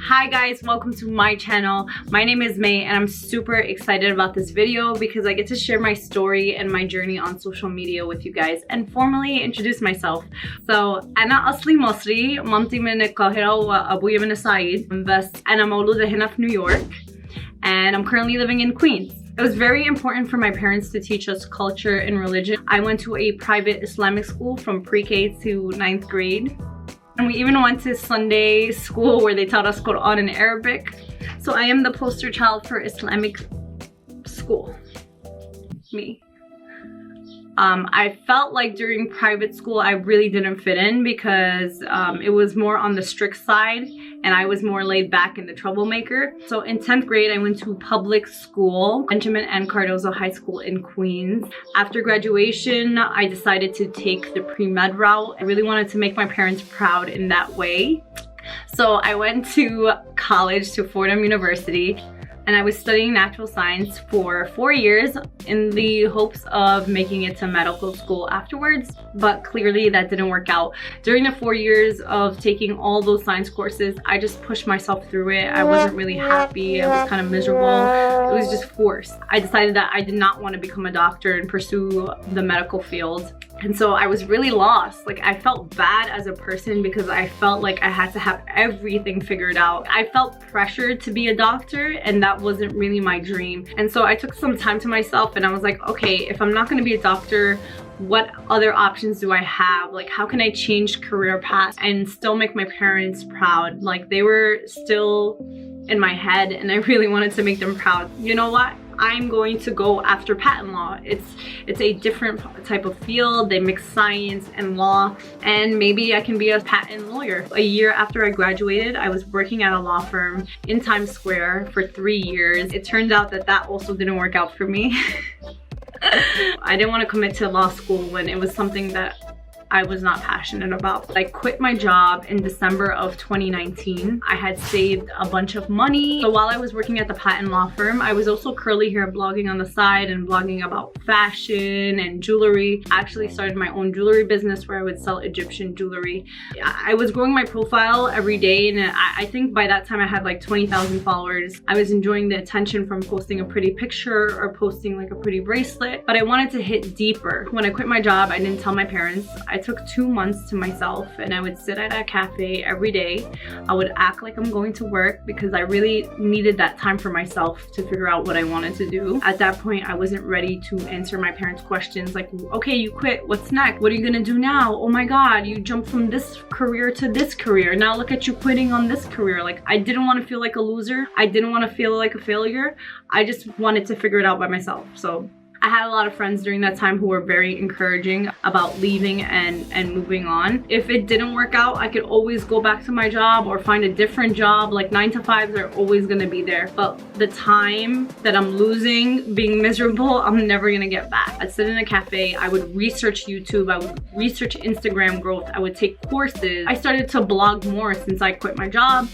Hi guys, welcome to my channel. My name is May and I'm super excited about this video because I get to share my story and my journey on social media with you guys and formally introduce myself. So أنا أصلي مصري، مامتي من القاهرة وأبويا من الصعيد، بس أنا مولودة هنا في New York and I'm currently living in Queens. It was very important for my parents to teach us culture and religion. I went to a private Islamic school from pre-K to 9th grade. And we even went to Sunday school where they taught us Quran in Arabic. So I am the poster child for Islamic school. Me. I felt like during private school I really didn't fit in because it was more on the strict side and I was more laid back and the troublemaker. So in 10th grade I went to public school, Benjamin and Cardozo High School in Queens. After graduation I decided to take the pre-med route. I really wanted to make my parents proud in that way. So I went to college, to Fordham University, and I was studying natural science for 4 years in the hopes of making it to medical school afterwards, but clearly that didn't work out. During the 4 years of taking all those science courses, I just pushed myself through it. I wasn't really happy. I was kind of miserable. It was just forced. I decided that I did not want to become a doctor and pursue the medical field. And so I was really lost. Like, I felt bad as a person because I felt like I had to have everything figured out. I felt pressured to be a doctor and that wasn't really my dream. And so I took some time to myself and I was like, okay, if I'm not gonna be a doctor, what other options do I have? Like, how can I change career paths and still make my parents proud? Like, they were still in my head and I really wanted to make them proud. You know what? I'm going to go after patent law. It's a different type of field. They mix science and law, and maybe I can be a patent lawyer. A year after I graduated, I was working at a law firm in Times Square for 3 years. It turned out that that also didn't work out for me. I didn't want to commit to law school when it was something that I was not passionate about. I quit my job in December of 2019. I had saved a bunch of money. So while I was working at the patent law firm, I was also curly hair blogging on the side and blogging about fashion and jewelry. I actually started my own jewelry business where I would sell Egyptian jewelry. I was growing my profile every day and I think by that time I had like 20,000 followers. I was enjoying the attention from posting a pretty picture or posting like a pretty bracelet, but I wanted to hit deeper. When I quit my job, I didn't tell my parents. I took 2 months to myself and I would sit at a cafe every day. I would act like I'm going to work because I really needed that time for myself to figure out what I wanted to do. At that point, I wasn't ready to answer my parents' questions like, okay, you quit, what's next? What are you gonna do now? Oh my God, you jumped from this career to this career. Now look at you quitting on this career. Like, I didn't want to feel like a loser. I didn't want to feel like a failure. I just wanted to figure it out by myself. So I had a lot of friends during that time who were very encouraging about leaving and moving on. If it didn't work out, I could always go back to my job or find a different job. Like, 9 to 5s are always gonna be there. But the time that I'm losing being miserable, I'm never gonna get back. I'd sit in a cafe, I would research YouTube, I would research Instagram growth, I would take courses. I started to blog more since I quit my job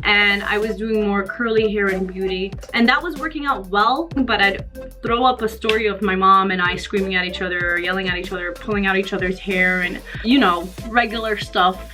and I was doing more curly hair and beauty. And that was working out well, but I'd throw up a story of my mom and I screaming at each other, yelling at each other, pulling out each other's hair and, you know, regular stuff.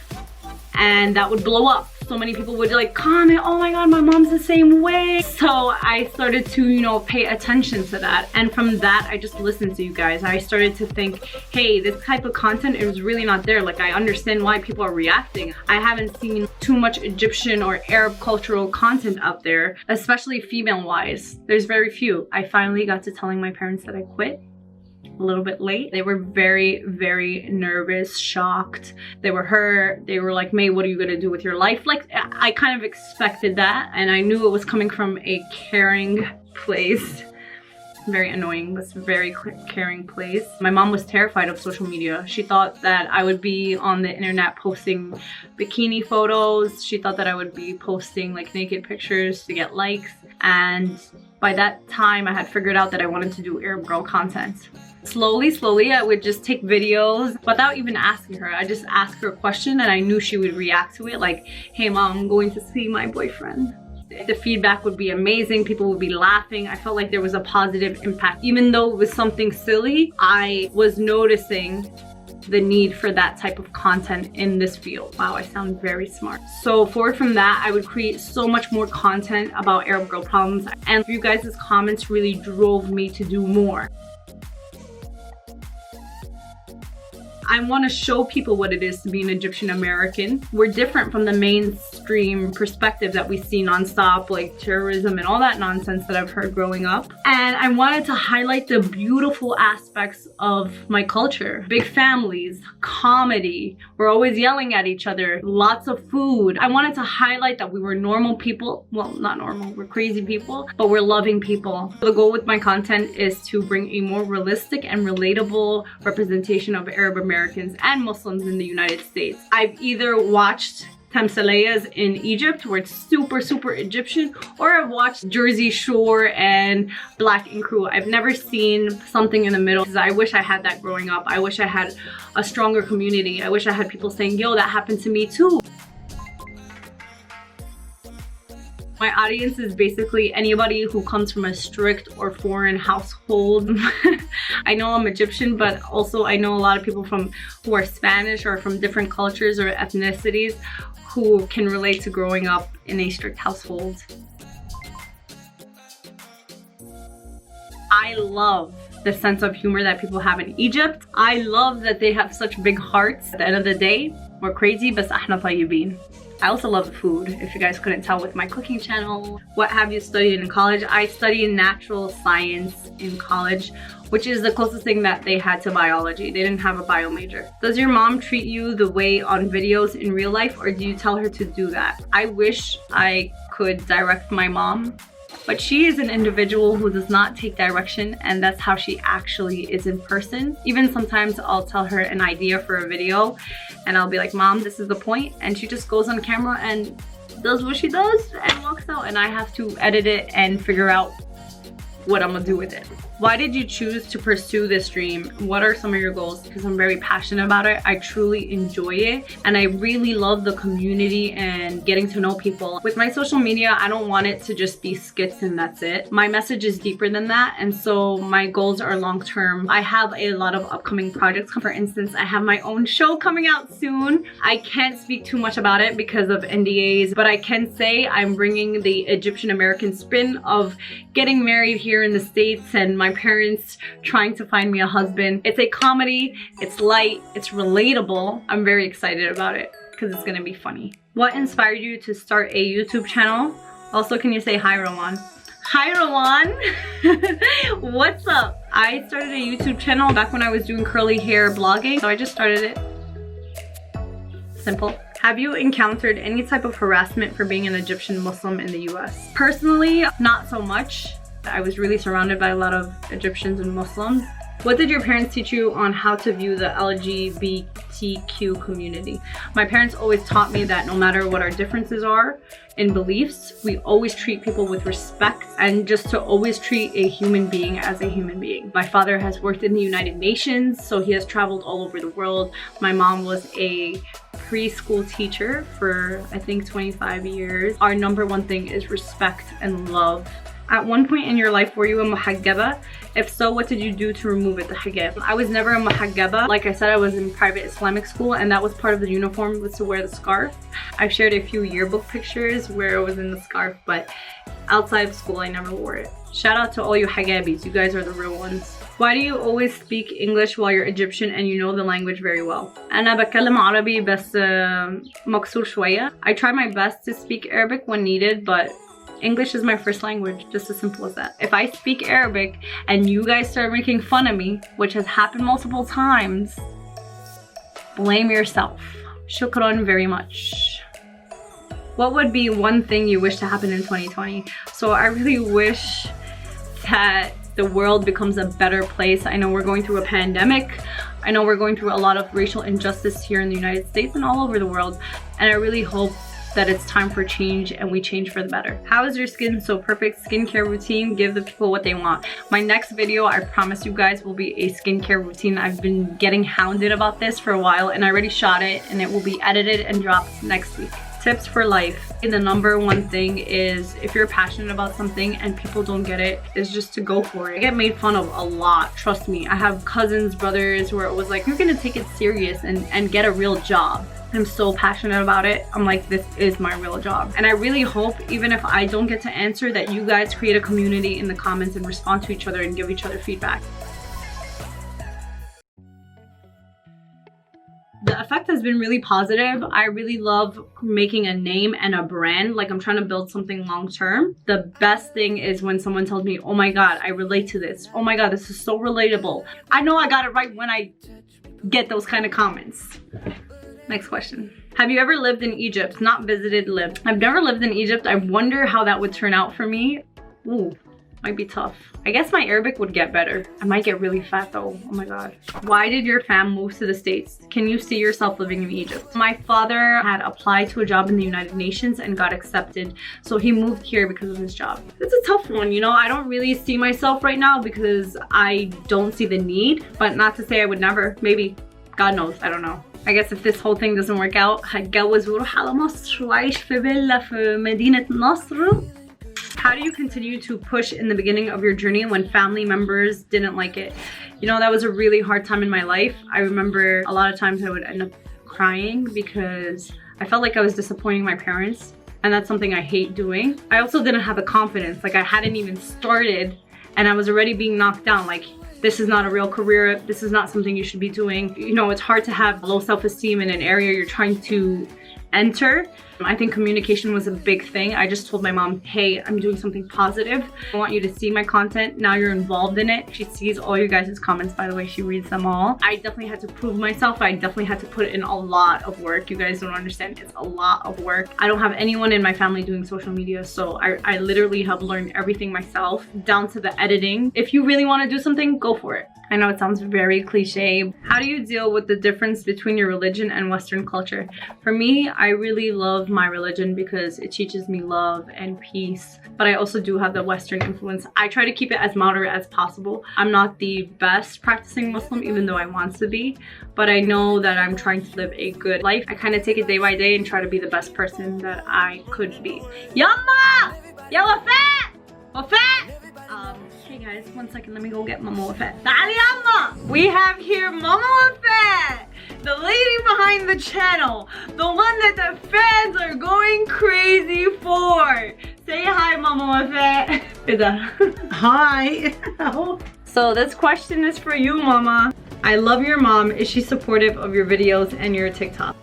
And that would blow up. So many people would like comment, oh my God, my mom's the same way. So I started to, you know, pay attention to that. And from that, I just listened to you guys. I started to think, hey, this type of content is really not there. Like, I understand why people are reacting. I haven't seen too much Egyptian or Arab cultural content out there, especially female wise. There's very few. I finally got to telling my parents that I quit. A little bit late. They were very, very nervous, shocked. They were hurt. They were like, May, what are you gonna do with your life? Like, I kind of expected that and I knew it was coming from a caring place. Very annoying, but very caring place. My mom was terrified of social media. She thought that I would be on the internet posting bikini photos. She thought that I would be posting like naked pictures to get likes. And by that time, I had figured out that I wanted to do Arab girl content. Slowly, I would just take videos without even asking her. I just asked her a question and I knew she would react to it. Like, hey mom, I'm going to see my boyfriend. The feedback would be amazing. People would be laughing. I felt like there was a positive impact. Even though it was something silly, I was noticing the need for that type of content in this field. Wow, I sound very smart. So forward from that, I would create so much more content about Arab girl problems, and you guys' comments really drove me to do more. I want to show people what it is to be an Egyptian American. We're different from the mainstream perspective that we see nonstop, like terrorism and all that nonsense that I've heard growing up. And I wanted to highlight the beautiful aspects of my culture. Big families, comedy, we're always yelling at each other, lots of food. I wanted to highlight that we were normal people. Well, not normal, we're crazy people, but we're loving people. The goal with my content is to bring a more realistic and relatable representation of Arab Americans and Muslims in the United States. I've either watched Tamsaliyas in Egypt, where it's super Egyptian, or I've watched Jersey Shore and Black and Crew. I've never seen something in the middle, because I wish I had that growing up. I wish I had a stronger community. I wish I had people saying, yo, that happened to me too. My audience is basically anybody who comes from a strict or foreign household. I know I'm Egyptian, but also I know a lot of people who are Spanish or from different cultures or ethnicities who can relate to growing up in a strict household. I love the sense of humor that people have in Egypt. I love that they have such big hearts. At the end of the day, we're crazy, but احنا طيبين. I also love the food, if you guys couldn't tell with my cooking channel. What have you studied in college? I studied natural science in college, which is the closest thing that they had to biology. They didn't have a bio major. Does your mom treat you the way on videos in real life, or do you tell her to do that? I wish I could direct my mom, but she is an individual who does not take direction, and that's how she actually is in person. Even sometimes I'll tell her an idea for a video and I'll be like, Mom, this is the point, and she just goes on camera and does what she does and walks out, and I have to edit it and figure out what I'm gonna do with it. Why did you choose to pursue this dream? What are some of your goals? Because I'm very passionate about it. I truly enjoy it, and I really love the community and getting to know people. With my social media, I don't want it to just be skits and that's it. My message is deeper than that, and so my goals are long-term. I have a lot of upcoming projects. For instance, I have my own show coming out soon. I can't speak too much about it because of NDAs, but I can say I'm bringing the Egyptian American spin of getting married here in the States and my parents trying to find me a husband. It's a comedy, it's light, it's relatable. I'm very excited about it because it's gonna be funny. What inspired you to start a YouTube channel? Also, can you say hi, Rowan? Hi, Rowan. What's up? I started a YouTube channel back when I was doing curly hair blogging, so I just started it. Simple. Have you encountered any type of harassment for being an Egyptian Muslim in the US? Personally, not so much. I was really surrounded by a lot of Egyptians and Muslims. What did your parents teach you on how to view the LGBTQ community? My parents always taught me that no matter what our differences are in beliefs, we always treat people with respect, and just to always treat a human being as a human being. My father has worked in the United Nations, so he has traveled all over the world. My mom was a preschool teacher for I think 25 years. Our number one thing is respect and love. At one point in your life, were you a muhaggaba? If so, what did you do to remove it, the hijab? I was never a muhaggaba. Like I said, I was in private Islamic school, and that was part of the uniform, was to wear the scarf. I've shared a few yearbook pictures where I was in the scarf, but outside of school, I never wore it. Shout out to all you hijabis, you guys are the real ones. Why do you always speak English while you're Egyptian and you know the language very well? أنا بتكلم عربي بس مكسور شوية. I try my best to speak Arabic when needed, but English is my first language, just as simple as that. If I speak Arabic and you guys start making fun of me, which has happened multiple times, blame yourself. Shukran very much. What would be one thing you wish to happen in 2020? So I really wish that the world becomes a better place. I know we're going through a pandemic. I know we're going through a lot of racial injustice here in the United States and all over the world. And I really hope that it's time for change and we change for the better. How is your skin so perfect? Skincare routine, give the people what they want. My next video, I promise you guys, will be a skincare routine. I've been getting hounded about this for a while, and I already shot it, and it will be edited and dropped next week. Tips for life. And the number one thing is if you're passionate about something and people don't get it, is just to go for it. I get made fun of a lot, trust me. I have cousins, brothers where it was like, you're gonna take it serious and get a real job. I'm so passionate about it. I'm like, this is my real job. And I really hope, even if I don't get to answer, that you guys create a community in the comments and respond to each other and give each other feedback. The effect has been really positive. I really love making a name and a brand. Like, I'm trying to build something long term. The best thing is when someone tells me, oh my God, I relate to this. Oh my God, this is so relatable. I know I got it right when I get those kind of comments. Next question. Have you ever lived in Egypt? Not visited, lived. I've never lived in Egypt. I wonder how that would turn out for me. Ooh, might be tough. I guess my Arabic would get better. I might get really fat though. Oh my God. Why did your fam move to the States? Can you see yourself living in Egypt? My father had applied to a job in the United Nations and got accepted. So he moved here because of his job. It's a tough one, you know? I don't really see myself right now because I don't see the need, but not to say I would never. Maybe. God knows. I don't know. I guess if this whole thing doesn't work out, هتجوز وأروح على مصر وأعيش في فيلا في مدينة نصر. How do you continue to push in the beginning of your journey when family members didn't like it? You know, that was a really hard time in my life. I remember a lot of times I would end up crying because I felt like I was disappointing my parents, and that's something I hate doing. I also didn't have the confidence. Like, I hadn't even started and I was already being knocked down. Like, this is not a real career. This is not something you should be doing. You know, it's hard to have low self-esteem in an area you're trying to enter. I think communication was a big thing. I just told my mom, hey, I'm doing something positive. I want you to see my content. Now you're involved in it. She sees all you guys' comments, by the way. She reads them all. I definitely had to prove myself. I definitely had to put in a lot of work. You guys don't understand. It's a lot of work. I don't have anyone in my family doing social media, so I literally have learned everything myself, down to the editing. If you really want to do something, go for it. I know it sounds very cliche. How do you deal with the difference between your religion and Western culture? For me, I really love my religion because it teaches me love and peace, but I also do have the Western influence. I try to keep it as moderate as possible. I'm not the best practicing Muslim, even though I want to be, but I know that I'm trying to live a good life. I kind of take it day by day and try to be the best person that I could be. Yamma! Ya Wafat! Wafat! Hey guys, one second, let me go get Mama Wafat. Ta'ali Yamma! We have here Mama Wafat! The lady behind the channel, the one that the fans are going crazy for. Say hi, Mama Wafat. Hi. So this question is for you, Mama. I love your mom. Is she supportive of your videos and your TikTok?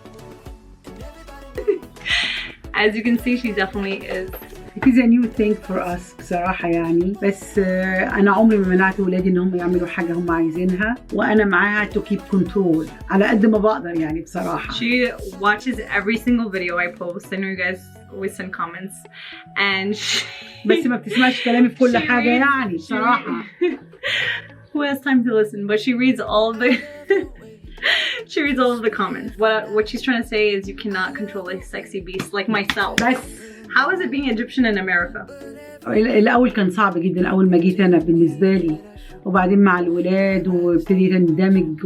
As you can see, she definitely is. It is a new thing for us بصراحة يعني، بس أنا عمري ما منعت ولادي إنهم يعملوا حاجة هم عايزينها، وأنا معاها to keep control على قد ما بقدر يعني بصراحة. She watches every single video I post. I know you guys always send comments, and بس ما بتسمعش كلامي في كل حاجة يعني بصراحة. Who has time to listen? But she reads all the she reads all of the comments. What she's trying to say is you cannot control a sexy beast like myself. How is it being Egyptian in America? الأول كان صعب جدا أول ما جيت أنا بالنسبة لي، وبعدين مع الولاد وابتديت اندمج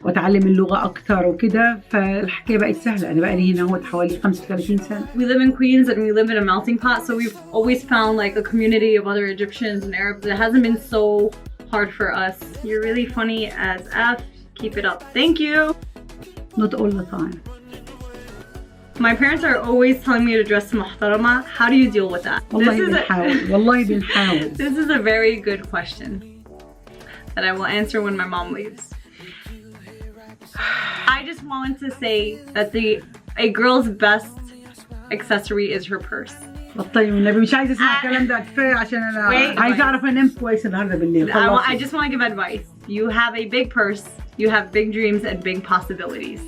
واتعلم اللغة أكتر وكده، فالحكاية بقت سهلة. أنا بقى لي هنا حوالي 35 سنة. We live in Queens and we live in a melting pot, so we've always found like a community of other Egyptians and Arabs that hasn't been so hard for us. You're really funny as F. Keep it up. Thank you. Not all the time. My parents are always telling me to dress محترمة. How do you deal with that? والله بنحاول. This is a very good question that I will answer when my mom leaves. I just want to say that a girl's best accessory is her purse. بطلي والنبي مش عايزة اسمع الكلام ده، كفاية عشان أنا عايزة أعرف أنام كويس النهاردة بالليل. I just want to give advice. You have a big purse, you have big dreams and big possibilities.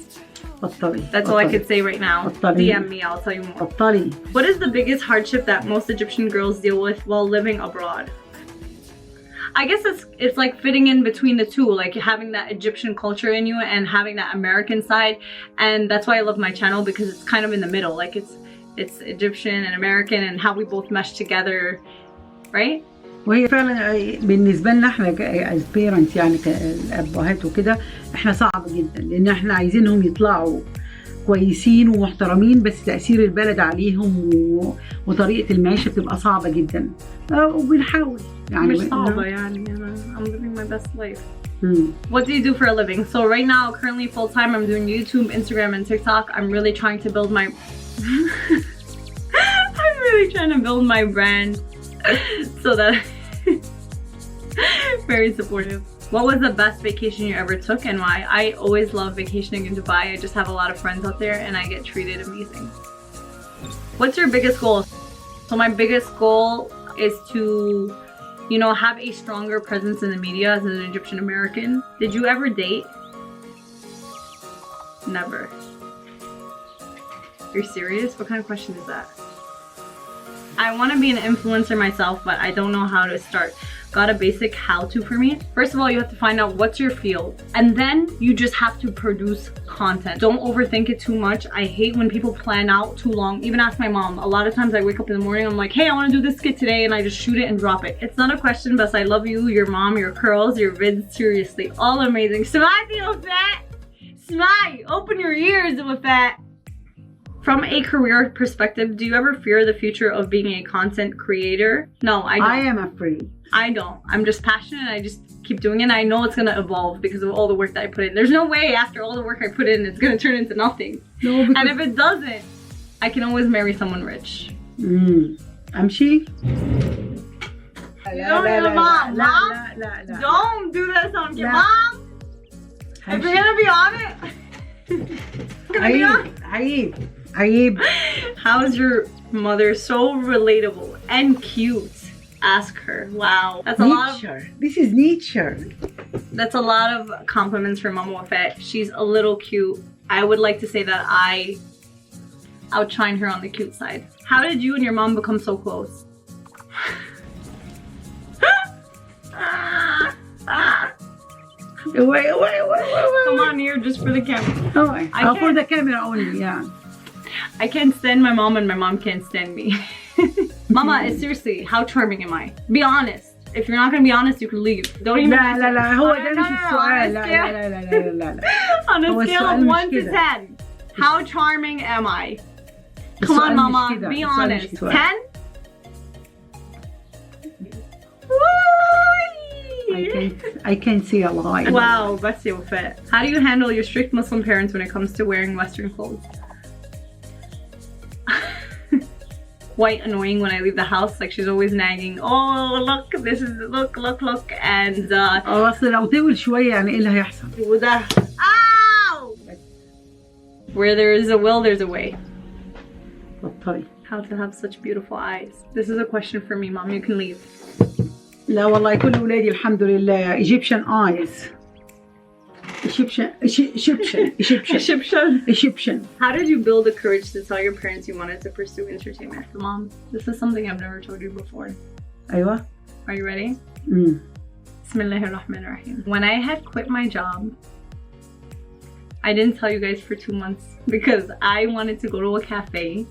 بطلي. That's all I could say right now. بطلي. DM me, I'll tell you more. بطلي. What is the biggest hardship that most Egyptian girls deal with while living abroad? I guess it's like fitting in between the two, like having that Egyptian culture in you and having that American side, and that's why I love my channel, because it's kind of in the middle. Like it's Egyptian and American and how we both mesh together, right? وهي فعلا بالنسبه لنا احنا از بيرنتس يعني كالابهات وكده، احنا صعب جدا لان احنا عايزينهم يطلعوا كويسين ومحترمين، بس تأثير البلد عليهم وطريقة المعيشة بتبقى صعبة جدا. وبنحاول يعني مش صعبة يعني. I'm living my best life. What do you do for a living? So right now, currently full time, I'm doing YouTube, Instagram, and TikTok. I'm really trying to build my I'm really trying to build my brand so that very supportive. What was the best vacation you ever took and why? I always love vacationing in Dubai. I just have a lot of friends out there and I get treated amazing. What's your biggest goal? So my biggest goal is to, you know, have a stronger presence in the media as an Egyptian American. Did you ever date? Never. You're serious? What kind of question is that? I want to be an influencer myself, but I don't know how to start. Got a basic how-to for me? First of all, you have to find out what's your field, and then you just have to produce content. Don't overthink it too much. I hate when people plan out too long. Even ask my mom. A lot of times I wake up in the morning, I'm like, hey, I want to do this skit today, and I just shoot it and drop it. It's not a question, but I love you, your mom, your curls, your vids, seriously. All amazing. Smile, fat. Smile. Open your ears, fat. From a career perspective, do you ever fear the future of being a content creator? No, I don't. I am afraid. I don't. I'm just passionate. I just keep doing it. I know it's going to evolve because of all the work that I put in. There's no way after all the work I put in, it's going to turn into nothing. No, and if it doesn't, I can always marry someone rich. أمشي؟ Mom, don't do that on your mom. If you're going to be on it. عيب. How's your mother? So relatable and cute. Ask her. Wow, that's a lot of. This is nature. That's a lot of compliments for Mama Wafat. She's a little cute. I would like to say that I outshine her on the cute side. How did you and your mom become so close? Wait. Come on here, just for the camera. For the camera only, yeah. I can't stand my mom and my mom can't stand me. Mama, seriously, how charming am I? Be honest. If you're not gonna be honest, you can leave. Don't even. لا هو ده مش السؤال. لا. On a scale of 1 to 10, how charming am I? Come on, Mama, be honest. 10? I can't see a lie. Wow, that's so fit. How do you handle your strict Muslim parents when it comes to wearing Western clothes? Quite annoying when I leave the house. Like she's always nagging. Oh, look, this is look, and أصل لو طول شوية يعني إيه اللي هيحصل؟ وده ow! Where there is a will, there's a way. بطلي. How to have such beautiful eyes. This is a question for me, Mom. You can leave. لا والله كل أولادي الحمد لله Egyptian eyes. Egyptian. How did you build the courage to tell your parents you wanted to pursue entertainment? Mom, this is something I've never told you before. أيوة. Are you ready? Bismillahirrahmanirrahim. When I had quit my job, I didn't tell you guys for 2 months because I wanted to go to a cafe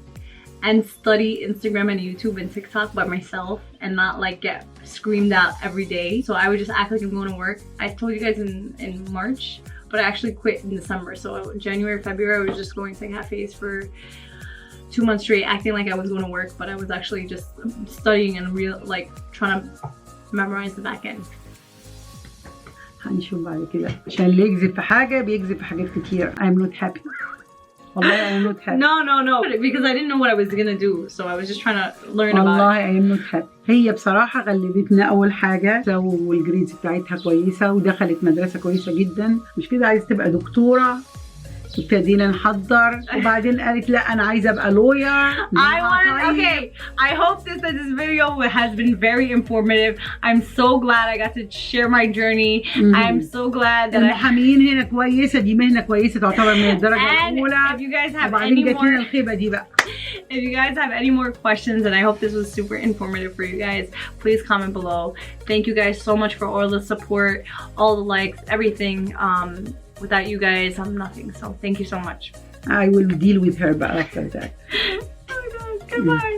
and study Instagram and YouTube and TikTok by myself and not like get screamed at every day. So I would just act like I'm going to work. I told you guys in March, but I actually quit in December. So January, February, I was just going to cafes for 2 months straight, acting like I was going to work, but I was actually just studying and trying to memorize the back end. هنشوف بعد كده. عشان اللي يكذب في حاجة بيكذب في حاجات كتير. I'm not happy. I'm not happy. No. Because I didn't know what I was gonna do, so I was just trying to learn about it. والله I am not happy. هي بصراحة غلبتنا أول حاجة والجريدز بتاعتها كويسة ودخلت مدرسة كويسة جدا. مش كده عايزة تبقى دكتورة. ابتدينا نحضر وبعدين قالت لا أنا عايزة أبقى lawyer. Okay, I hope this video has been very informative. I'm so glad I got to share my journey. I'm so glad that المحامين هنا كويسة دي مهنة كويسة تعتبر من الدرجة الأولى. If you guys have وبعدين جت لنا الخيبة دي بقى. If you guys have any more questions, and I hope this was super informative for you guys, please comment below. Thank you guys so much for all the support, all the likes, everything. Without you guys, I'm nothing. So thank you so much. I will deal with her after that. Oh my God, goodbye.